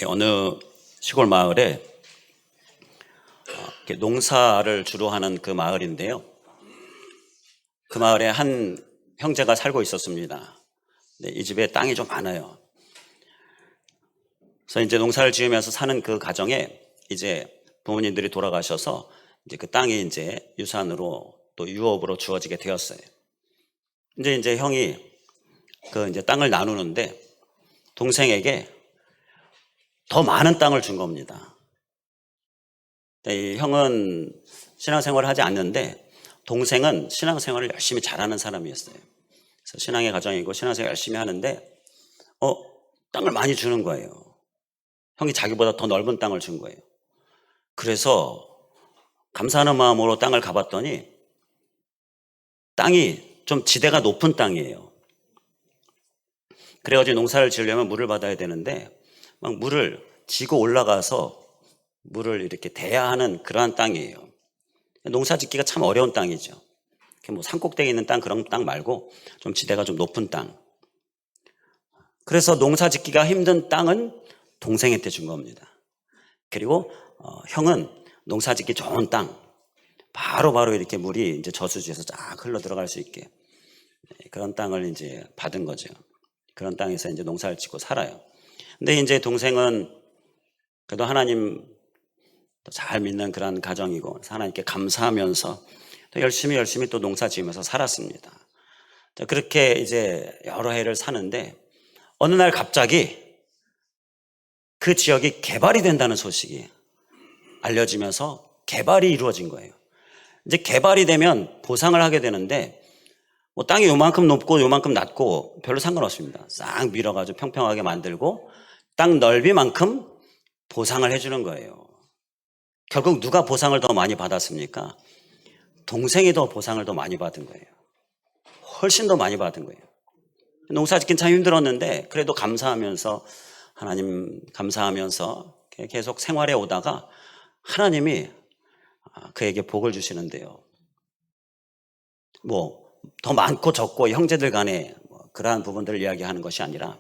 어느 시골 마을에 이렇게 농사를 주로 하는 그 마을인데요. 그 마을에 한 형제가 살고 있었습니다. 이 집에 땅이 좀 많아요. 그래서 이제 농사를 지으면서 사는 그 가정에 이제 부모님들이 돌아가셔서 이제 그 땅이 이제 유산으로 또 유업으로 주어지게 되었어요. 이제 형이 그 이제 땅을 나누는데 동생에게 더 많은 땅을 준 겁니다. 이 형은 신앙생활을 하지 않는데 동생은 신앙생활을 열심히 잘하는 사람이었어요. 그래서 신앙의 가정이고 신앙생활 열심히 하는데 땅을 많이 주는 거예요. 형이 자기보다 더 넓은 땅을 준 거예요. 그래서 감사하는 마음으로 땅을 가봤더니 땅이 좀 지대가 높은 땅이에요. 그래가지고 농사를 지으려면 물을 받아야 되는데 막 물을 지고 올라가서 물을 이렇게 대야 하는 그러한 땅이에요. 농사 짓기가 참 어려운 땅이죠. 뭐 산꼭대기 있는 땅 그런 땅 말고 좀 지대가 좀 높은 땅. 그래서 농사 짓기가 힘든 땅은 동생한테 준 겁니다. 그리고 형은 농사 짓기 좋은 땅, 바로 이렇게 물이 이제 저수지에서 쫙 흘러 들어갈 수 있게 그런 땅을 이제 받은 거죠. 그런 땅에서 이제 농사를 짓고 살아요. 근데 이제 동생은 그래도 하나님 잘 믿는 그런 가정이고 하나님께 감사하면서 또 열심히 또 농사 지으면서 살았습니다. 그렇게 이제 여러 해를 사는데 어느 날 갑자기 그 지역이 개발이 된다는 소식이 알려지면서 개발이 이루어진 거예요. 이제 개발이 되면 보상을 하게 되는데 뭐 땅이 요만큼 높고 요만큼 낮고 별로 상관없습니다. 싹 밀어가지고 평평하게 만들고 땅 넓이만큼 보상을 해주는 거예요. 결국 누가 보상을 더 많이 받았습니까? 동생이 더 보상을 더 많이 받은 거예요. 훨씬 더 많이 받은 거예요. 농사 짓긴 참 힘들었는데 그래도 감사하면서 하나님 감사하면서 계속 생활해 오다가 하나님이 그에게 복을 주시는데요. 뭐 더 많고 적고 형제들 간에 그러한 부분들을 이야기하는 것이 아니라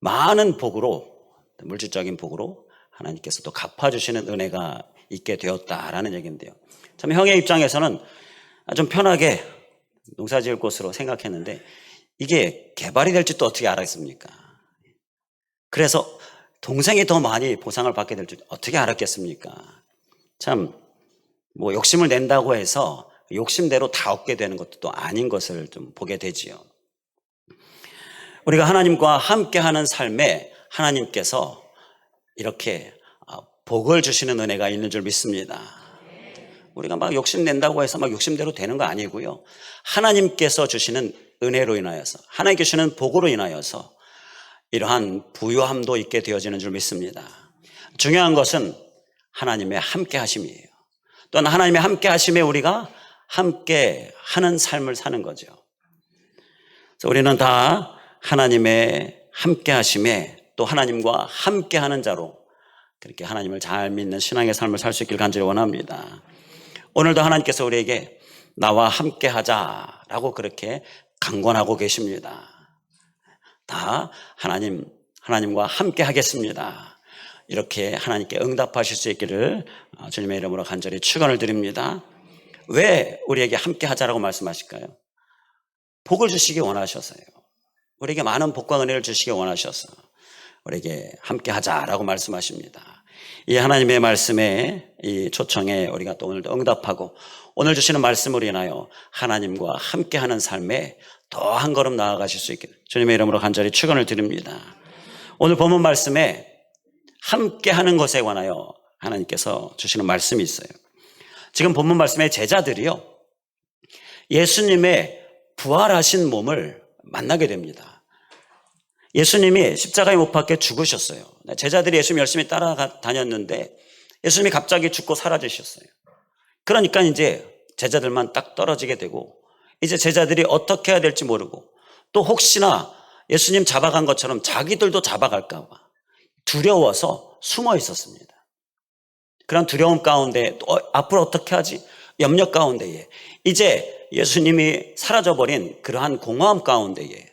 많은 복으로, 물질적인 복으로 하나님께서 또 갚아주시는 은혜가 있게 되었다라는 얘기인데요. 참 형의 입장에서는 좀 편하게 농사 지을 곳으로 생각했는데 이게 개발이 될지 또 어떻게 알았습니까? 그래서 동생이 더 많이 보상을 받게 될 줄 어떻게 알았겠습니까? 참 뭐 욕심을 낸다고 해서 욕심대로 다 얻게 되는 것도 또 아닌 것을 좀 보게 되지요. 우리가 하나님과 함께하는 삶에 하나님께서 이렇게 복을 주시는 은혜가 있는 줄 믿습니다. 우리가 막 욕심낸다고 해서 막 욕심대로 되는 거 아니고요. 하나님께서 주시는 은혜로 인하여서 하나님께 주시는 복으로 인하여서 이러한 부유함도 있게 되어지는 줄 믿습니다. 중요한 것은 하나님의 함께 하심이에요. 또한 하나님의 함께 하심에 우리가 함께 하는 삶을 사는 거죠. 그래서 우리는 다 하나님의 함께 하심에 또 하나님과 함께 하는 자로 그렇게 하나님을 잘 믿는 신앙의 삶을 살 수 있기를 간절히 원합니다. 오늘도 하나님께서 우리에게 나와 함께 하자라고 그렇게 강권하고 계십니다. 다 하나님과 함께 하겠습니다. 이렇게 하나님께 응답하실 수 있기를 주님의 이름으로 간절히 축원을 드립니다. 왜 우리에게 함께 하자라고 말씀하실까요? 복을 주시기 원하셔서요. 우리에게 많은 복과 은혜를 주시기 원하셔서 우리에게 함께 하자라고 말씀하십니다. 이 하나님의 말씀에 이 초청에 우리가 또 오늘도 응답하고 오늘 주시는 말씀으로 인하여 하나님과 함께하는 삶에 더 한 걸음 나아가실 수 있기를 주님의 이름으로 간절히 축원을 드립니다. 오늘 본문 말씀에 함께하는 것에 관하여 하나님께서 주시는 말씀이 있어요. 지금 본문 말씀에 제자들이요 예수님의 부활하신 몸을 만나게 됩니다. 예수님이 십자가에 못 박혀 죽으셨어요. 제자들이 예수님 열심히 따라다녔는데 예수님이 갑자기 죽고 사라지셨어요. 그러니까 이제 제자들만 딱 떨어지게 되고 이제 제자들이 어떻게 해야 될지 모르고 또 혹시나 예수님 잡아간 것처럼 자기들도 잡아갈까 봐 두려워서 숨어 있었습니다. 그런 두려움 가운데 또 앞으로 어떻게 하지? 염려 가운데에 이제 예수님이 사라져버린 그러한 공허함 가운데에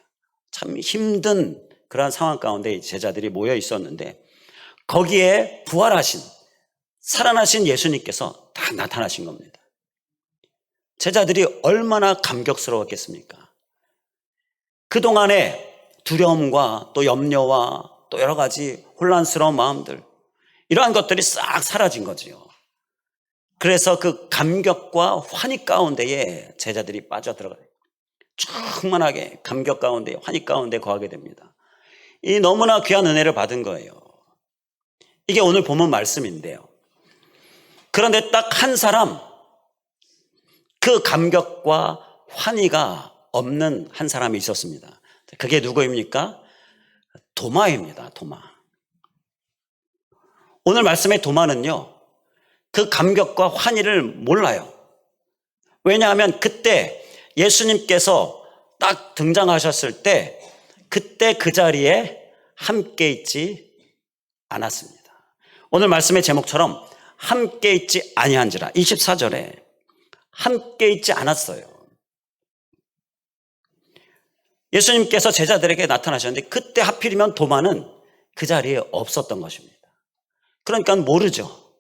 참 힘든 그러한 상황 가운데 제자들이 모여 있었는데 거기에 부활하신, 살아나신 예수님께서 딱 나타나신 겁니다. 제자들이 얼마나 감격스러웠겠습니까? 그동안의 두려움과 또 염려와 또 여러 가지 혼란스러운 마음들, 이러한 것들이 싹 사라진 거지요. 그래서 그 감격과 환희 가운데에 제자들이 빠져들어가요. 충만하게 감격 가운데, 환희 가운데 거하게 됩니다. 이 너무나 귀한 은혜를 받은 거예요. 이게 오늘 본문 말씀인데요. 그런데 딱 한 사람, 그 감격과 환희가 없는 한 사람이 있었습니다. 그게 누구입니까? 도마입니다. 도마. 오늘 말씀의 도마는요, 그 감격과 환희를 몰라요. 왜냐하면 그때 예수님께서 딱 등장하셨을 때 그때 그 자리에 함께 있지 않았습니다. 오늘 말씀의 제목처럼 함께 있지 아니한지라, 24절에 함께 있지 않았어요. 예수님께서 제자들에게 나타나셨는데 그때 하필이면 도마는 그 자리에 없었던 것입니다. 그러니까 모르죠.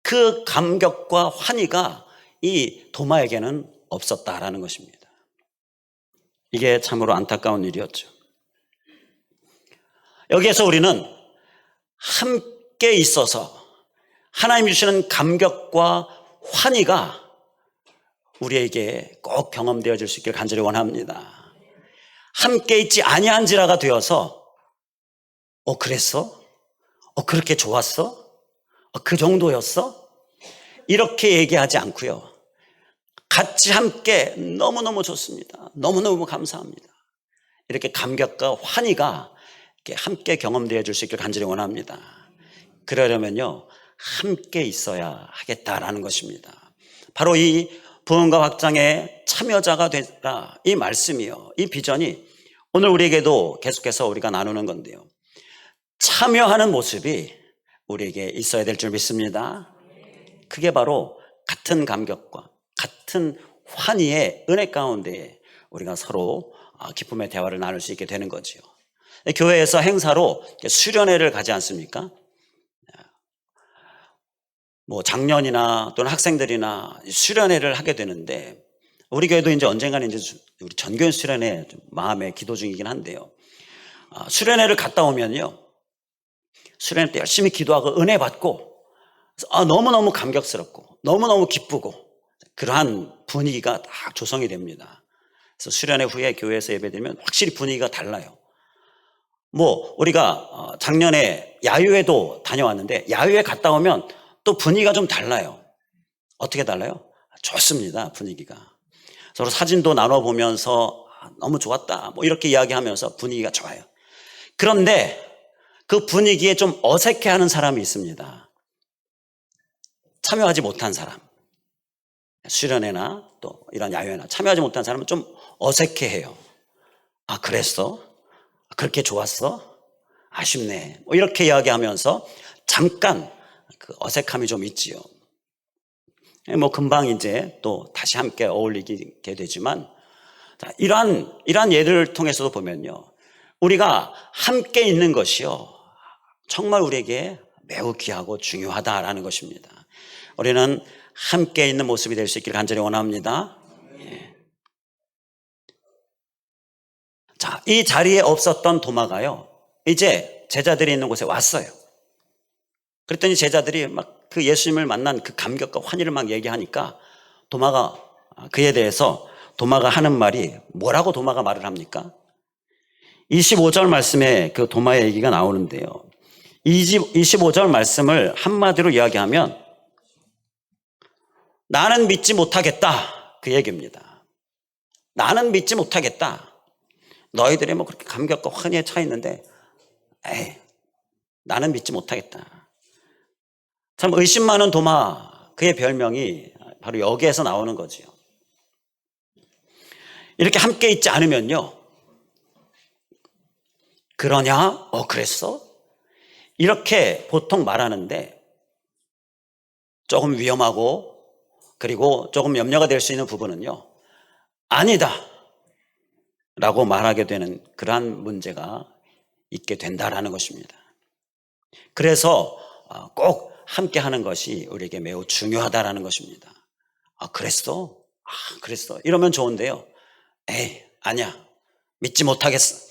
그 감격과 환희가 이 도마에게는 없었다라는 것입니다. 이게 참으로 안타까운 일이었죠. 여기에서 우리는 함께 있어서 하나님이 주시는 감격과 환희가 우리에게 꼭 경험되어질 수 있길 간절히 원합니다. 함께 있지 아니한지라가 되어서 그랬어? 그렇게 좋았어? 그 정도였어? 이렇게 얘기하지 않고요. 같이 함께 너무너무 좋습니다. 너무너무 감사합니다. 이렇게 감격과 환희가 이렇게 함께 경험되어질 수 있길 간절히 원합니다. 그러려면요, 함께 있어야 하겠다라는 것입니다. 바로 이 부흥과 확장의 참여자가 되라, 이 말씀이요, 이 비전이 오늘 우리에게도 계속해서 우리가 나누는 건데요, 참여하는 모습이 우리에게 있어야 될 줄 믿습니다. 그게 바로 같은 감격과 같은 환희의 은혜 가운데 우리가 서로 기쁨의 대화를 나눌 수 있게 되는 거지요. 교회에서 행사로 수련회를 가지 않습니까? 뭐 작년이나 또는 학생들이나 수련회를 하게 되는데, 우리 교회도 이제 언젠가는 이제 우리 전교인 수련회 마음에 기도 중이긴 한데요. 수련회를 갔다 오면요, 수련회 때 열심히 기도하고 은혜 받고 너무너무 감격스럽고 너무너무 기쁘고 그러한 분위기가 딱 조성이 됩니다. 그래서 수련회 후에 교회에서 예배드리면 확실히 분위기가 달라요. 뭐 우리가 작년에 야유회도 다녀왔는데 야유회 갔다 오면 또 분위기가 좀 달라요. 어떻게 달라요? 좋습니다. 분위기가. 서로 사진도 나눠보면서 너무 좋았다 뭐 이렇게 이야기하면서 분위기가 좋아요. 그런데 그 분위기에 좀 어색해하는 사람이 있습니다. 참여하지 못한 사람, 수련회나 또 이런 야유회나 참여하지 못한 사람은 좀 어색해해요. 그랬어? 그렇게 좋았어? 아쉽네. 뭐 이렇게 이야기하면서 잠깐 그 어색함이 좀 있지요. 뭐 금방 이제 또 다시 함께 어울리게 되지만, 이러한 예를 통해서도 보면요, 우리가 함께 있는 것이요, 정말 우리에게 매우 귀하고 중요하다라는 것입니다. 우리는 함께 있는 모습이 될 수 있기를 간절히 원합니다. 자, 이 자리에 없었던 도마가요, 이제 제자들이 있는 곳에 왔어요. 그랬더니 제자들이 막 그 예수님을 만난 그 감격과 환희를 막 얘기하니까 도마가, 그에 대해서 도마가 하는 말이 뭐라고 도마가 말을 합니까? 25절 말씀에 그 도마의 얘기가 나오는데요, 25절 말씀을 한마디로 이야기하면 나는 믿지 못하겠다, 그 얘기입니다. 나는 믿지 못하겠다. 너희들이 뭐 그렇게 감격과 환희에 차 있는데 나는 믿지 못하겠다. 참 의심 많은 도마, 그의 별명이 바로 여기에서 나오는 거지요. 이렇게 함께 있지 않으면요, 그러냐? 그랬어? 이렇게 보통 말하는데 조금 위험하고 그리고 조금 염려가 될 수 있는 부분은요, 아니다, 라고 말하게 되는 그러한 문제가 있게 된다라는 것입니다. 그래서 꼭 함께 하는 것이 우리에게 매우 중요하다라는 것입니다. 그랬어? 그랬어. 이러면 좋은데요. 에이, 아니야. 믿지 못하겠어.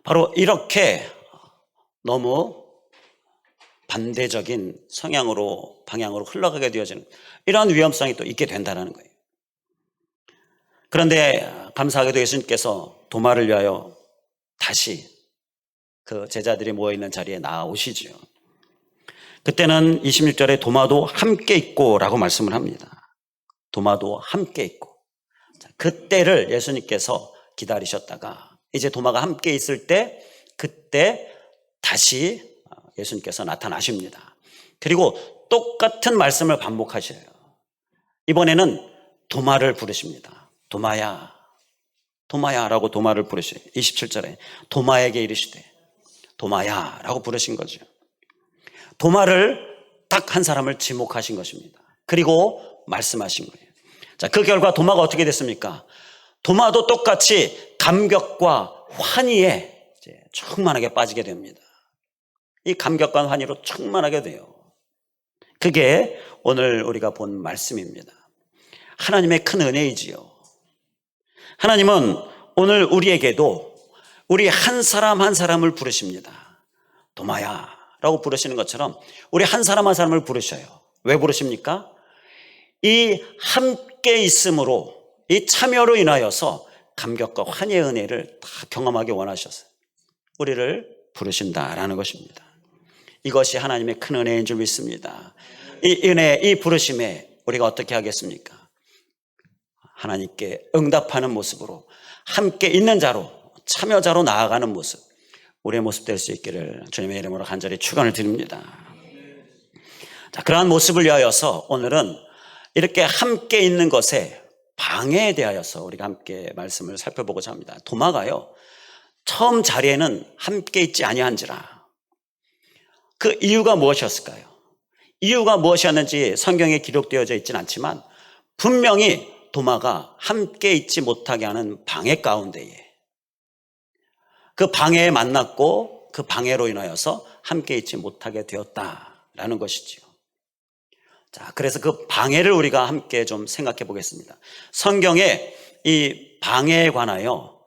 바로 이렇게 너무 반대적인 방향으로 흘러가게 되어지는 이러한 위험성이 또 있게 된다는 거예요. 그런데 감사하게도 예수님께서 도마를 위하여 다시 그 제자들이 모여있는 자리에 나오시죠. 그때는 26절에 도마도 함께 있고 라고 말씀을 합니다. 도마도 함께 있고. 그때를 예수님께서 기다리셨다가 이제 도마가 함께 있을 때 그때 다시 예수님께서 나타나십니다. 그리고 똑같은 말씀을 반복하셔요. 이번에는 도마를 부르십니다. 도마야, 도마야 라고 도마를 부르셔요. 27절에 도마에게 이르시되 도마야 라고 부르신 거죠. 도마를 딱 한 사람을 지목하신 것입니다. 그리고 말씀하신 거예요. 자, 그 결과 도마가 어떻게 됐습니까? 도마도 똑같이 감격과 환희에 충만하게 빠지게 됩니다. 이 감격과 환희로 충만하게 돼요. 그게 오늘 우리가 본 말씀입니다. 하나님의 큰 은혜이지요. 하나님은 오늘 우리에게도 우리 한 사람 한 사람을 부르십니다. 도마야 라고 부르시는 것처럼 우리 한 사람 한 사람을 부르셔요. 왜 부르십니까? 이 함께 있음으로, 이 참여로 인하여서 감격과 환희의 은혜를 다 경험하기 원하셔서 우리를 부르신다라는 것입니다. 이것이 하나님의 큰 은혜인 줄 믿습니다. 이 은혜, 이 부르심에 우리가 어떻게 하겠습니까? 하나님께 응답하는 모습으로 함께 있는 자로, 참여자로 나아가는 모습, 우리의 모습 될 수 있기를 주님의 이름으로 간절히 축원을 드립니다. 자, 그러한 모습을 위하여서 오늘은 이렇게 함께 있는 것에 방해에 대하여서 우리가 함께 말씀을 살펴보고자 합니다. 도마가요, 처음 자리에는 함께 있지 아니한지라. 그 이유가 무엇이었을까요? 이유가 무엇이었는지 성경에 기록되어져 있지는 않지만 분명히 도마가 함께 있지 못하게 하는 방해 가운데에 그 방해에 만났고 그 방해로 인하여서 함께 있지 못하게 되었다라는 것이지요. 자, 그래서 그 방해를 우리가 함께 좀 생각해 보겠습니다. 성경에 이 방해에 관하여,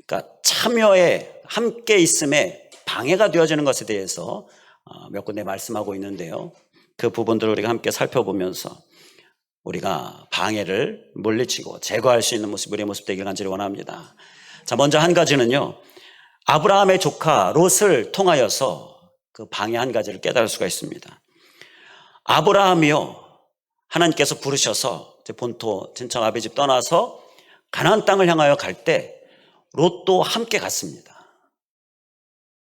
그러니까 참여에 함께 있음에 방해가 되어지는 것에 대해서 몇 군데 말씀하고 있는데요. 그 부분들을 우리가 함께 살펴보면서 우리가 방해를 물리치고 제거할 수 있는 모습, 우리의 모습 되길 간절히 원합니다. 자, 먼저 한 가지는요, 아브라함의 조카 롯을 통하여서 그 방해 한 가지를 깨달을 수가 있습니다. 아브라함이요, 하나님께서 부르셔서 본토 친척 아비 집 떠나서 가나안 땅을 향하여 갈 때 롯도 함께 갔습니다.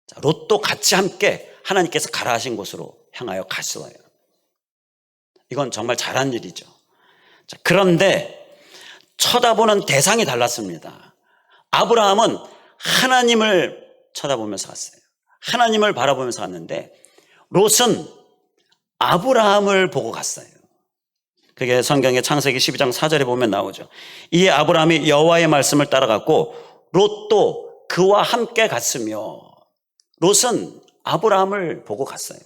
자, 롯도 같이 함께 하나님께서 가라 하신 곳으로 향하여 갔어요. 이건 정말 잘한 일이죠. 자, 그런데 쳐다보는 대상이 달랐습니다. 아브라함은 하나님을 쳐다보면서 갔어요. 하나님을 바라보면서 갔는데 롯은 아브라함을 보고 갔어요. 그게 성경의 창세기 12장 4절에 보면 나오죠. 이에 아브라함이 여호와의 말씀을 따라갔고 롯도 그와 함께 갔으며, 롯은 아브라함을 보고 갔어요.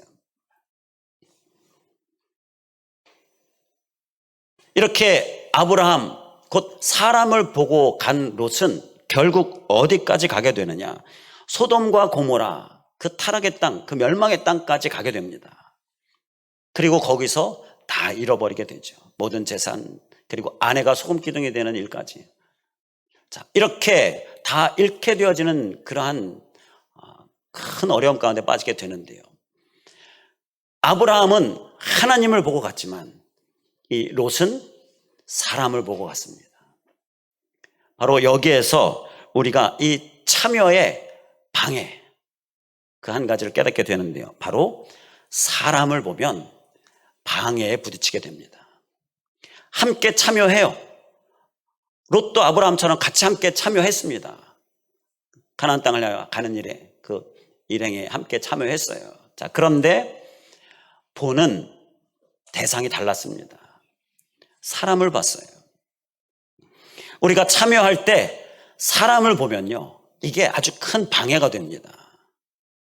이렇게 아브라함, 곧 사람을 보고 간 롯은 결국 어디까지 가게 되느냐? 소돔과 고모라, 그 타락의 땅, 그 멸망의 땅까지 가게 됩니다. 그리고 거기서 다 잃어버리게 되죠. 모든 재산, 그리고 아내가 소금기둥이 되는 일까지. 자, 이렇게 다 잃게 되어지는 그러한 큰 어려움 가운데 빠지게 되는데요. 아브라함은 하나님을 보고 갔지만 이 롯은 사람을 보고 갔습니다. 바로 여기에서 우리가 이 참여의 방해, 그 한 가지를 깨닫게 되는데요. 바로 사람을 보면 방해에 부딪히게 됩니다. 함께 참여해요. 롯도 아브라함처럼 같이 함께 참여했습니다. 가나안 땅을 가는 일에, 그 일행에 함께 참여했어요. 자, 그런데 보는 대상이 달랐습니다. 사람을 봤어요. 우리가 참여할 때 사람을 보면요, 이게 아주 큰 방해가 됩니다.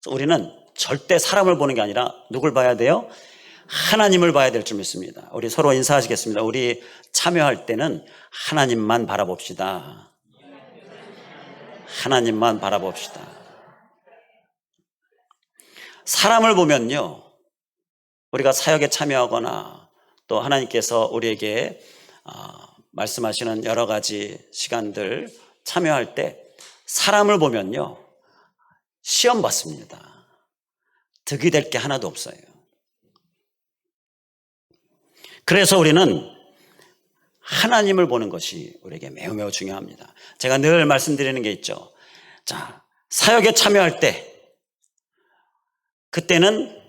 그래서 우리는 절대 사람을 보는 게 아니라 누굴 봐야 돼요? 하나님을 봐야 될 줄 믿습니다. 우리 서로 인사하시겠습니다. 우리 참여할 때는 하나님만 바라봅시다. 하나님만 바라봅시다. 사람을 보면요, 우리가 사역에 참여하거나 또 하나님께서 우리에게 말씀하시는 여러 가지 시간들 참여할 때 사람을 보면요, 시험 받습니다. 득이 될 게 하나도 없어요. 그래서 우리는 하나님을 보는 것이 우리에게 매우 매우 중요합니다. 제가 늘 말씀드리는 게 있죠. 자, 사역에 참여할 때 그때는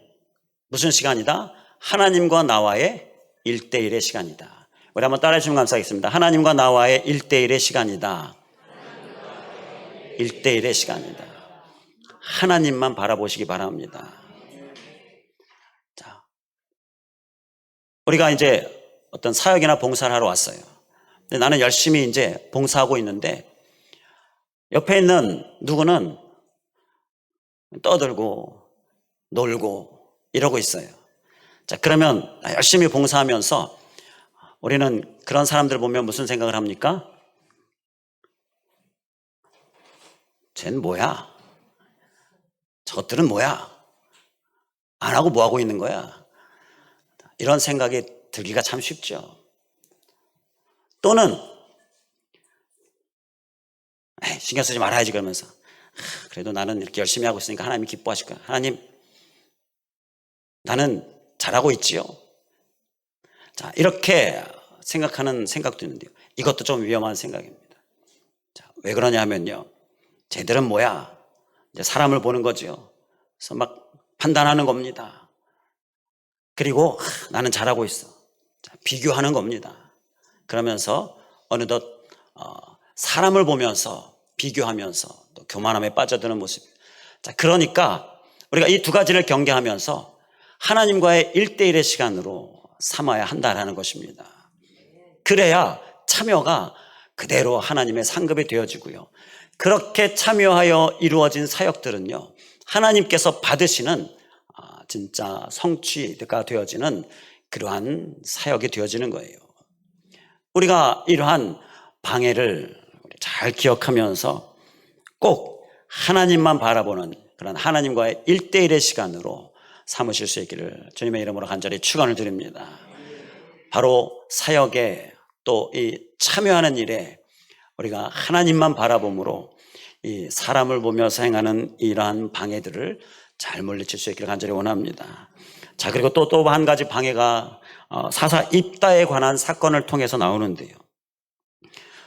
무슨 시간이다? 하나님과 나와의 1대1의 시간이다. 우리 한번 따라해 주시면 감사하겠습니다. 하나님과 나와의 1대1의 시간이다. 1대1의 시간이다. 하나님만 바라보시기 바랍니다. 자, 우리가 이제 어떤 사역이나 봉사를 하러 왔어요. 근데 나는 열심히 이제 봉사하고 있는데 옆에 있는 누구는 떠들고 놀고 이러고 있어요. 자, 그러면 열심히 봉사하면서 우리는 그런 사람들 보면 무슨 생각을 합니까? 쟤는 뭐야? 저것들은 뭐야? 안 하고 뭐 하고 있는 거야? 이런 생각이 들기가 참 쉽죠. 또는 신경 쓰지 말아야지 그러면서 그래도 나는 이렇게 열심히 하고 있으니까 하나님이 기뻐하실 거야. 하나님, 나는 잘하고 있지요. 자, 이렇게 생각하는 생각도 있는데요. 이것도 좀 위험한 생각입니다. 자, 왜 그러냐 하면요, 쟤들은 뭐야? 이제 사람을 보는 거죠. 그래서 막 판단하는 겁니다. 그리고 나는 잘하고 있어. 자, 비교하는 겁니다. 그러면서 어느덧 사람을 보면서 비교하면서 또 교만함에 빠져드는 모습. 자, 그러니까 우리가 이 두 가지를 경계하면서 하나님과의 1대1의 시간으로 삼아야 한다라는 것입니다. 그래야 참여가 그대로 하나님의 상급이 되어지고요. 그렇게 참여하여 이루어진 사역들은요, 하나님께서 받으시는 진짜 성취가 되어지는 그러한 사역이 되어지는 거예요. 우리가 이러한 방해를 잘 기억하면서 꼭 하나님만 바라보는 그런 하나님과의 1대1의 시간으로 삼으실 수 있기를 주님의 이름으로 간절히 축원을 드립니다. 바로 사역에 또 이 참여하는 일에 우리가 하나님만 바라봄으로 이 사람을 보면서 행하는 이러한 방해들을 잘 물리칠 수 있기를 간절히 원합니다. 자, 그리고 또 한 가지 방해가 사사 입다에 관한 사건을 통해서 나오는데요.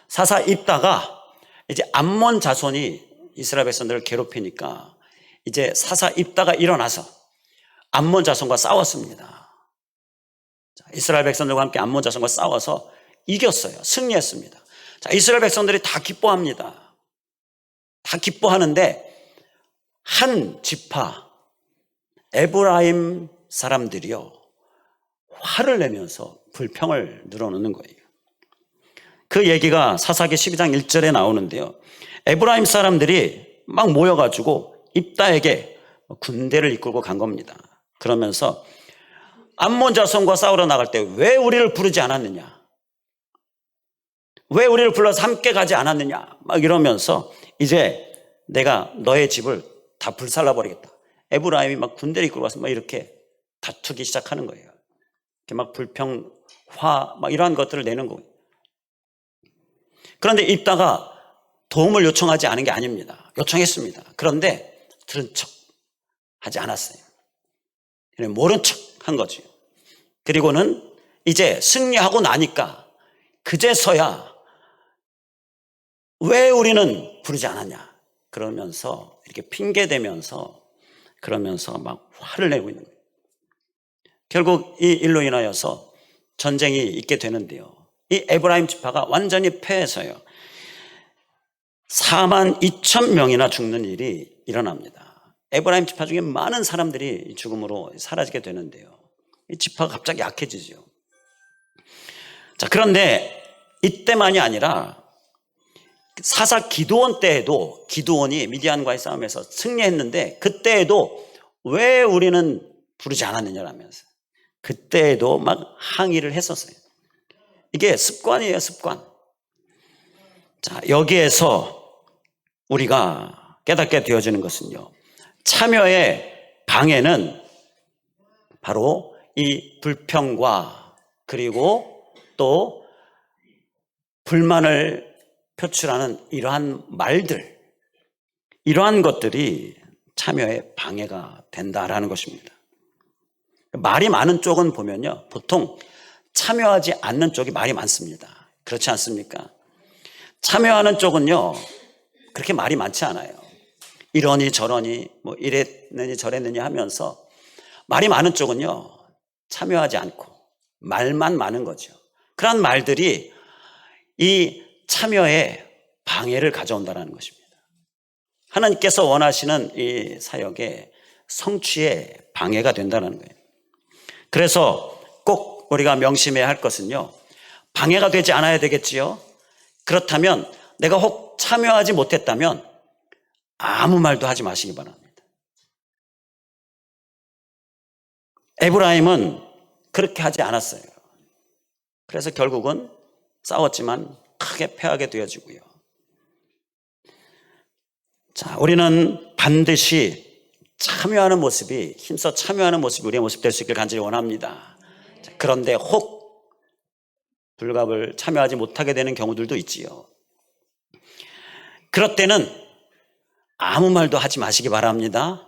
사사 입다가 이제 암몬 자손이 이스라엘 백성들을 괴롭히니까 이제 사사 입다가 일어나서 암몬 자손과 싸웠습니다. 자, 이스라엘 백성들과 함께 암몬 자손과 싸워서 이겼어요. 승리했습니다. 자, 이스라엘 백성들이 다 기뻐합니다. 다 기뻐하는데 한 지파 에브라임 사람들이요, 화를 내면서 불평을 늘어놓는 거예요. 그 얘기가 사사기 12장 1절에 나오는데요. 에브라임 사람들이 막 모여가지고 입다에게 군대를 이끌고 간 겁니다. 그러면서 암몬 자손과 싸우러 나갈 때 왜 우리를 부르지 않았느냐? 왜 우리를 불러서 함께 가지 않았느냐? 막 이러면서 이제 내가 너의 집을 다 불살라버리겠다. 에브라임이 막 군대를 이끌고 와서 막 이렇게 다투기 시작하는 거예요. 이렇게 막 불평, 화, 막 이러한 것들을 내는 거예요. 그런데 입다가 도움을 요청하지 않은 게 아닙니다. 요청했습니다. 그런데 들은 척 하지 않았어요. 모른 척 한 거죠. 그리고는 이제 승리하고 나니까 그제서야 왜 우리는 부르지 않았냐? 그러면서 이렇게 핑계대면서 그러면서 막 화를 내고 있는 거예요. 결국 이 일로 인하여서 전쟁이 있게 되는데요. 이 에브라임 지파가 완전히 패해서요, 42,000명이나 죽는 일이 일어납니다. 에브라임 지파 중에 많은 사람들이 죽음으로 사라지게 되는데요. 이 지파가 갑자기 약해지죠. 자, 그런데 이때만이 아니라 사사 기드온 때에도 기드온이 미디안과의 싸움에서 승리했는데 그때에도 왜 우리는 부르지 않았느냐라면서 그때에도 막 항의를 했었어요. 이게 습관이에요, 습관. 자, 여기에서 우리가 깨닫게 되어지는 것은요, 참여의 방해는 바로 이 불평과 그리고 또 불만을 표출하는 이러한 말들, 이러한 것들이 참여의 방해가 된다라는 것입니다. 말이 많은 쪽은 보면요, 보통 참여하지 않는 쪽이 말이 많습니다. 그렇지 않습니까? 참여하는 쪽은요, 그렇게 말이 많지 않아요. 이러니 저러니 뭐 이랬느니 저랬느니 하면서 말이 많은 쪽은요, 참여하지 않고 말만 많은 거죠. 그런 말들이 이 참여에 방해를 가져온다는 것입니다. 하나님께서 원하시는 이 사역에 성취에 방해가 된다는 거예요. 그래서 꼭 우리가 명심해야 할 것은요, 방해가 되지 않아야 되겠지요. 그렇다면 내가 혹 참여하지 못했다면 아무 말도 하지 마시기 바랍니다. 에브라임은 그렇게 하지 않았어요. 그래서 결국은 싸웠지만 크게 패하게 되어지고요. 자, 우리는 반드시 참여하는 모습이, 힘써 참여하는 모습이 우리의 모습 될 수 있길 간절히 원합니다. 자, 그런데 혹 불갑을 참여하지 못하게 되는 경우들도 있지요. 그럴 때는 아무 말도 하지 마시기 바랍니다.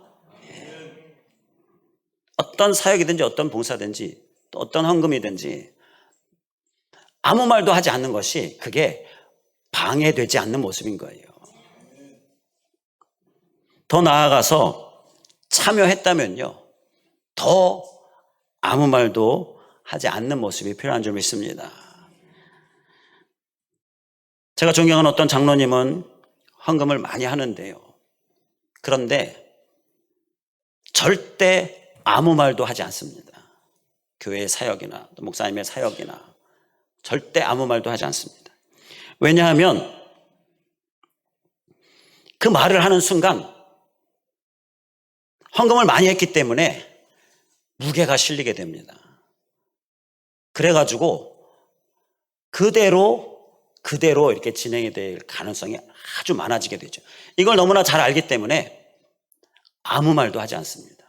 어떤 사역이든지 어떤 봉사든지 또 어떤 헌금이든지 아무 말도 하지 않는 것이 그게 방해되지 않는 모습인 거예요. 더 나아가서 참여했다면요, 더 아무 말도 하지 않는 모습이 필요한 줄 믿습니다. 제가 존경하는 어떤 장로님은 헌금을 많이 하는데요, 그런데 절대 아무 말도 하지 않습니다. 교회의 사역이나 또 목사님의 사역이나 절대 아무 말도 하지 않습니다. 왜냐하면 그 말을 하는 순간 헌금을 많이 했기 때문에 무게가 실리게 됩니다. 그래가지고 그대로 이렇게 진행이 될 가능성이 아주 많아지게 되죠. 이걸 너무나 잘 알기 때문에 아무 말도 하지 않습니다.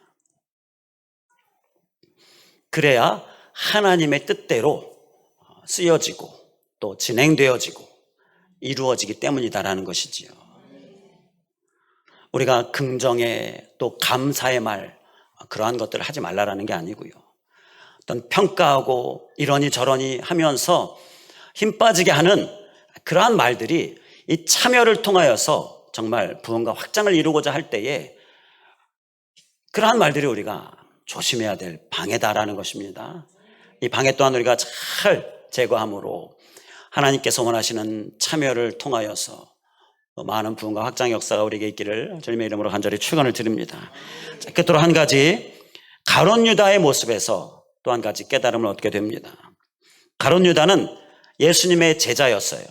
그래야 하나님의 뜻대로 쓰여지고 또 진행되어지고 이루어지기 때문이다라는 것이지요. 우리가 긍정의 또 감사의 말, 그러한 것들을 하지 말라라는 게 아니고요, 어떤 평가하고 이러니 저러니 하면서 힘 빠지게 하는 그러한 말들이 이 참여를 통하여서 정말 부흥과 확장을 이루고자 할 때에 그러한 말들이 우리가 조심해야 될 방해다라는 것입니다. 이 방해 또한 우리가 잘 제거함으로 하나님께서 원하시는 참여를 통하여서 많은 부흥과 확장의 역사가 우리에게 있기를 주님의 이름으로 간절히 축원을 드립니다. 자, 끝으로 한 가지, 가룟 유다의 모습에서 또 한 가지 깨달음을 얻게 됩니다. 가룟 유다는 예수님의 제자였어요.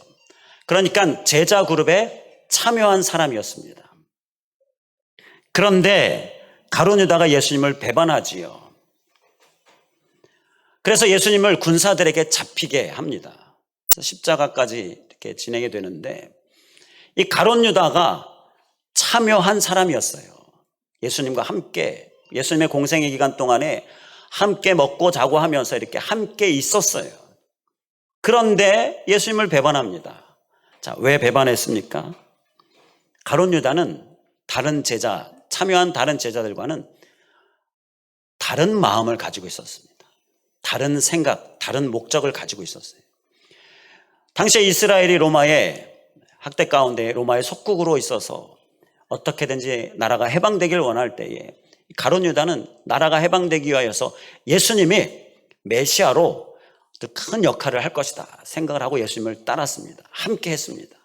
그러니까 제자 그룹에 참여한 사람이었습니다. 그런데 가룟 유다가 예수님을 배반하지요. 그래서 예수님을 군사들에게 잡히게 합니다. 십자가까지 이렇게 진행이 되는데 이 가룟 유다가 참여한 사람이었어요. 예수님과 함께, 예수님의 공생의 기간 동안에 함께 먹고 자고 하면서 이렇게 함께 있었어요. 그런데 예수님을 배반합니다. 자, 왜 배반했습니까? 가룟 유다는 다른 제자, 참여한 다른 제자들과는 다른 마음을 가지고 있었습니다. 다른 생각, 다른 목적을 가지고 있었어요. 당시에 이스라엘이 로마의 학대 가운데 로마의 속국으로 있어서 어떻게든지 나라가 해방되길 원할 때에 가룟 유다는 나라가 해방되기 위하여서 예수님이 메시아로 큰 역할을 할 것이다 생각을 하고 예수님을 따랐습니다. 함께 했습니다.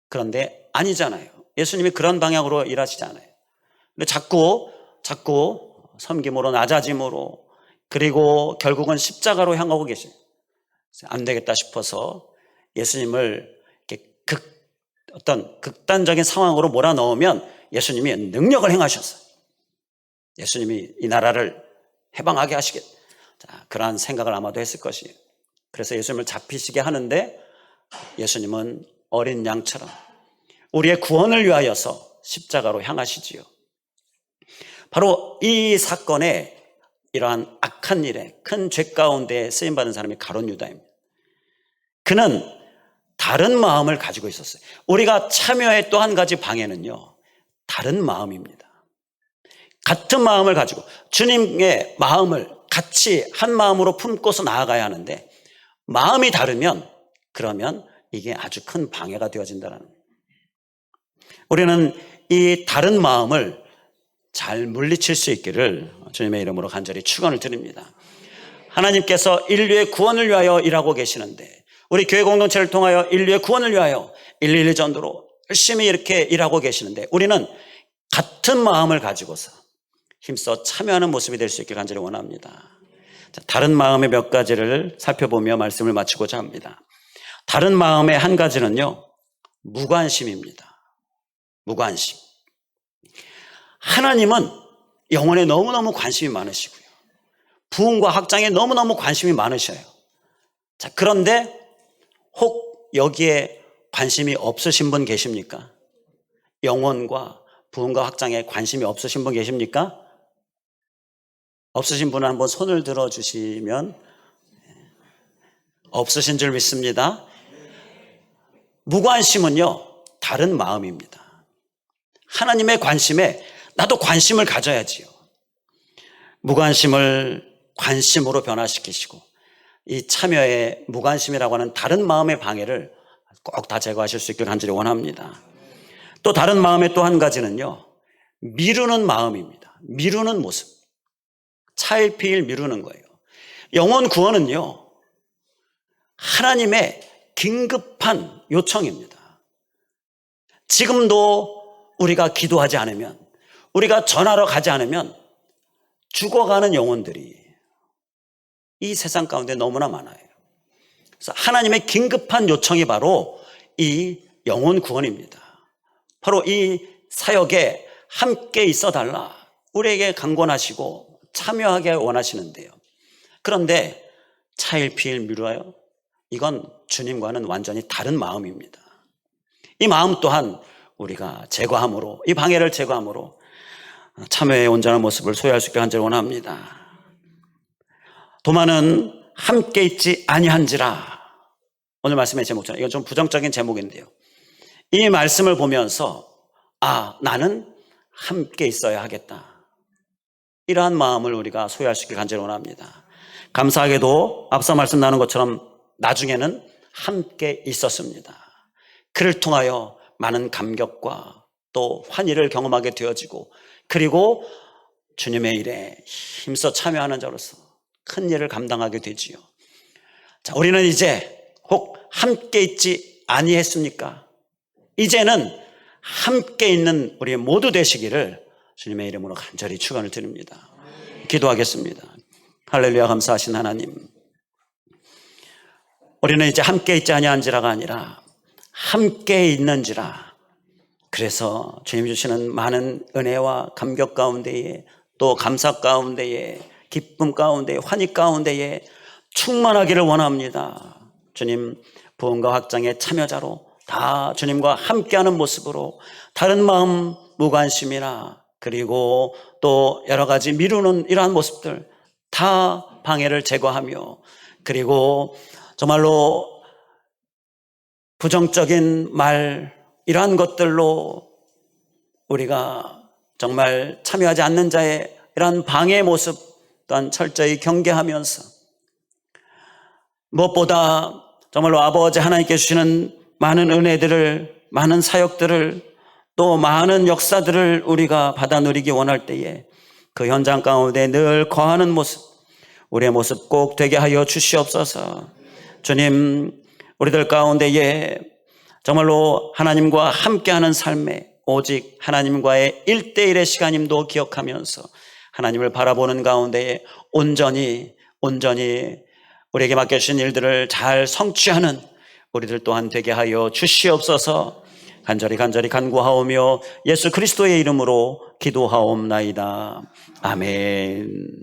그런데 아니잖아요. 예수님이 그런 방향으로 일하시지 않아요. 근데 자꾸 섬김으로, 낮아짐으로, 그리고 결국은 십자가로 향하고 계셔요. 안 되겠다 싶어서 예수님을 이렇게 어떤 극단적인 상황으로 몰아넣으면 예수님이 능력을 행하셨어요. 예수님이 이 나라를 해방하게 하시겠다. 그러한 생각을 아마도 했을 것이에요. 그래서 예수님을 잡히시게 하는데 예수님은 어린 양처럼 우리의 구원을 위하여서 십자가로 향하시지요. 바로 이 사건에 이러한 악한 일에 큰 죄 가운데 쓰임받은 사람이 가룟 유다입니다. 그는 다른 마음을 가지고 있었어요. 우리가 참여의 또 한 가지 방해는요, 다른 마음입니다. 같은 마음을 가지고 주님의 마음을 같이 한 마음으로 품고서 나아가야 하는데 마음이 다르면 그러면 이게 아주 큰 방해가 되어진다는 거예요. 우리는 이 다른 마음을 잘 물리칠 수 있기를 주님의 이름으로 간절히 축원을 드립니다. 하나님께서 인류의 구원을 위하여 일하고 계시는데 우리 교회 공동체를 통하여 인류의 구원을 위하여 112 전도로 열심히 이렇게 일하고 계시는데 우리는 같은 마음을 가지고서 힘써 참여하는 모습이 될 수 있길 간절히 원합니다. 다른 마음의 몇 가지를 살펴보며 말씀을 마치고자 합니다. 다른 마음의 한 가지는요, 무관심입니다. 무관심. 하나님은 영혼에 너무너무 관심이 많으시고요. 부흥과 확장에 너무너무 관심이 많으셔요. 자, 그런데 혹 여기에 관심이 없으신 분 계십니까? 영혼과 부흥과 확장에 관심이 없으신 분 계십니까? 없으신 분은 한번 손을 들어주시면 없으신 줄 믿습니다. 무관심은요, 다른 마음입니다. 하나님의 관심에 나도 관심을 가져야지요. 무관심을 관심으로 변화시키시고 이 참여의 무관심이라고 하는 다른 마음의 방해를 꼭 다 제거하실 수 있기를 간절히 원합니다. 또 다른 마음의 또 한 가지는요, 미루는 마음입니다. 미루는 모습. 차일피일 미루는 거예요. 영혼 구원은요, 하나님의 긴급한 요청입니다. 지금도 우리가 기도하지 않으면, 우리가 전하러 가지 않으면 죽어가는 영혼들이 이 세상 가운데 너무나 많아요. 그래서 하나님의 긴급한 요청이 바로 이 영혼 구원입니다. 바로 이 사역에 함께 있어 달라 우리에게 강권하시고 참여하게 원하시는데요. 그런데 차일피일 미뤄요. 이건 주님과는 완전히 다른 마음입니다. 이 마음 또한 우리가 제거함으로, 이 방해를 제거함으로 참여의 온전한 모습을 소유할 수 있게 간절히 원합니다. 도마는 함께 있지 아니한지라. 오늘 말씀의 제목처럼 이건 좀 부정적인 제목인데요. 이 말씀을 보면서 나는 함께 있어야 하겠다. 이러한 마음을 우리가 소유할 수 있게 간절히 원합니다. 감사하게도 앞서 말씀 나눈 것처럼 나중에는 함께 있었습니다. 그를 통하여 많은 감격과 또 환희를 경험하게 되어지고 그리고 주님의 일에 힘써 참여하는 자로서 큰 일을 감당하게 되지요. 자, 우리는 이제 혹 함께 있지 아니했습니까? 이제는 함께 있는 우리 모두 되시기를 주님의 이름으로 간절히 축원을 드립니다. 기도하겠습니다. 할렐루야. 감사하신 하나님, 우리는 이제 함께 있지 아니한지라가 아니라 함께 있는지라. 그래서 주님 주시는 많은 은혜와 감격 가운데에 또 감사 가운데에 기쁨 가운데에 환희 가운데에 충만하기를 원합니다. 주님 부흥과 확장의 참여자로 다 주님과 함께하는 모습으로 다른 마음 무관심이나 그리고 또 여러 가지 미루는 이러한 모습들 다 방해를 제거하며 그리고 정말로 부정적인 말 이러한 것들로 우리가 정말 참여하지 않는 자의 이러한 방해의 모습 또한 철저히 경계하면서 무엇보다 정말로 아버지 하나님께 주시는 많은 은혜들을, 많은 사역들을 또 많은 역사들을 우리가 받아 누리기 원할 때에 그 현장 가운데 늘 거하는 모습, 우리의 모습 꼭 되게 하여 주시옵소서. 주님, 우리들 가운데에 정말로 하나님과 함께하는 삶에 오직 하나님과의 1대1의 시간임도 기억하면서 하나님을 바라보는 가운데에 온전히 우리에게 맡겨주신 일들을 잘 성취하는 우리들 또한 되게 하여 주시옵소서. 간절히 간구하오며 예수 그리스도의 이름으로 기도하옵나이다. 아멘.